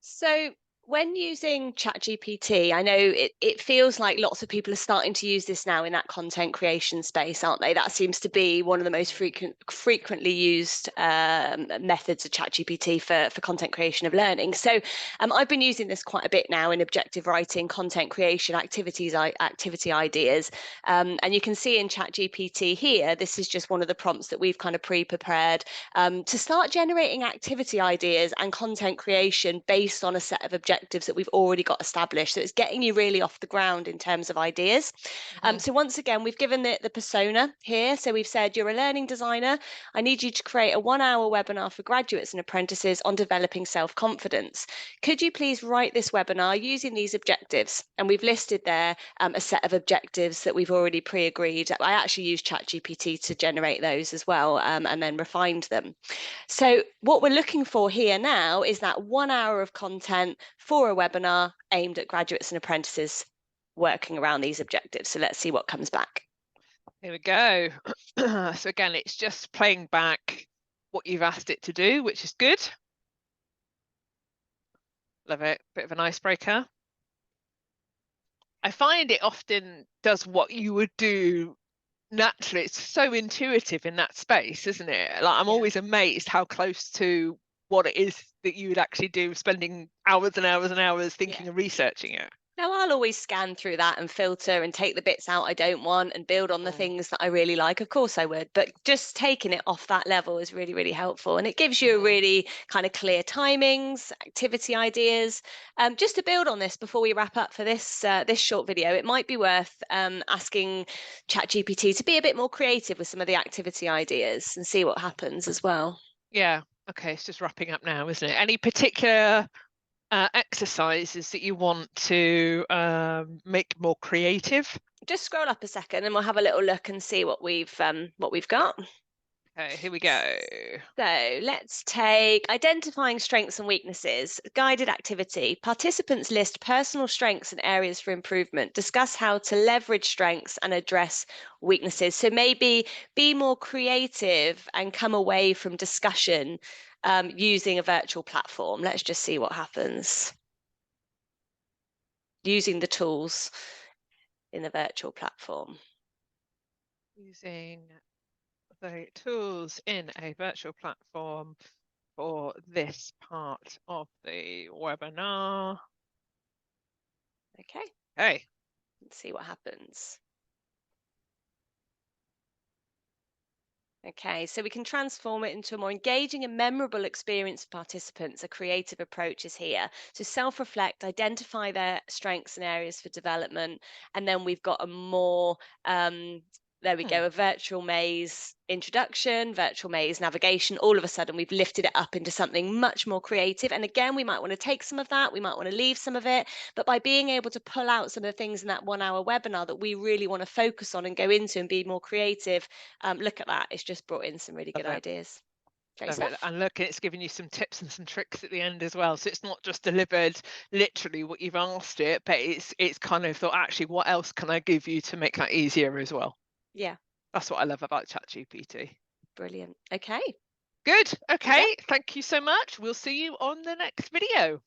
So when using ChatGPT, I know it feels like lots of people are starting to use this now in that content creation space, aren't they? That seems to be one of the most Mm. frequently used methods of ChatGPT for content creation of learning. So I've been using this quite a bit now in objective writing, content creation, activity ideas. And you can see in ChatGPT here, this is just one of the prompts that we've kind of pre-prepared to start generating activity ideas and content creation based on a set of objectives that we've already got established. So it's getting you really off the ground in terms of ideas. Mhm. So once again, we've given the persona here. So we've said you're a learning designer. I need you to create a 1 hour webinar for graduates and apprentices on developing self-confidence. Could you please write this webinar using these objectives? And we've listed there a set of objectives that we've already pre-agreed. I actually use ChatGPT to generate those as well, and then refined them. So what we're looking for here now is that 1 hour of content for a webinar aimed at graduates and apprentices working around these objectives. So let's see what comes back. Here we go. So again, it's just playing back what you've asked it to do, which is good. Love it. Bit of an icebreaker. I find it often does what you would do naturally. It's so intuitive in that space, isn't it? Like I'm Yeah. always amazed how close to what it is that you would actually do, spending hours and hours and hours Yeah. thinking and researching it. Now, I'll always scan through that and filter and take the bits out I don't want and build on the Mm, things that I really like. Of course, I would. But just taking it off that level is really, really helpful. And it gives you a mhm. really kind of clear timings, activity ideas. Just to build on this before we wrap up for this short video, it might be worth asking ChatGPT to be a bit more creative with some of the activity ideas and see what happens as well. Yeah. Okay, it's just wrapping up now, isn't it? Any particular exercises that you want to make more creative? Just scroll up a second and we'll have a little look and see what we've got. Okay, here we go. So let's take identifying strengths and weaknesses, guided activity. Participants list personal strengths and areas for improvement. Discuss how to leverage strengths and address weaknesses. So maybe be more creative and come away from discussion using a virtual platform. Let's just see what happens using the tools in the virtual platform. Using the tools in a virtual platform for this part of the webinar. Okay, Hey, let's see what happens. Okay, so we can transform it into a more engaging and memorable experience for participants. A creative approach is here. So self reflect, identify their strengths and areas for development. And then we've got a more, there we hmm, go, a virtual maze introduction, virtual maze navigation. All of a sudden, we've lifted it up into something much more creative. And again, we might want to take some of that, we might want to leave some of it. But by being able to pull out some of the things in that 1 hour webinar that we really want to focus on and go into and be more creative, look at that. It's just brought in some really good love it. ideas. Great Love it. stuff. And look, it's giving you some tips and some tricks at the end as well. So it's not just delivered literally what you've asked it, but it's kind of thought, actually, what else can I give you to make that easier as well? Yeah, That's what I love about ChatGPT. brilliant. Okay, Good. good stuff. Okay. Thank you so much. We'll see you on the next video.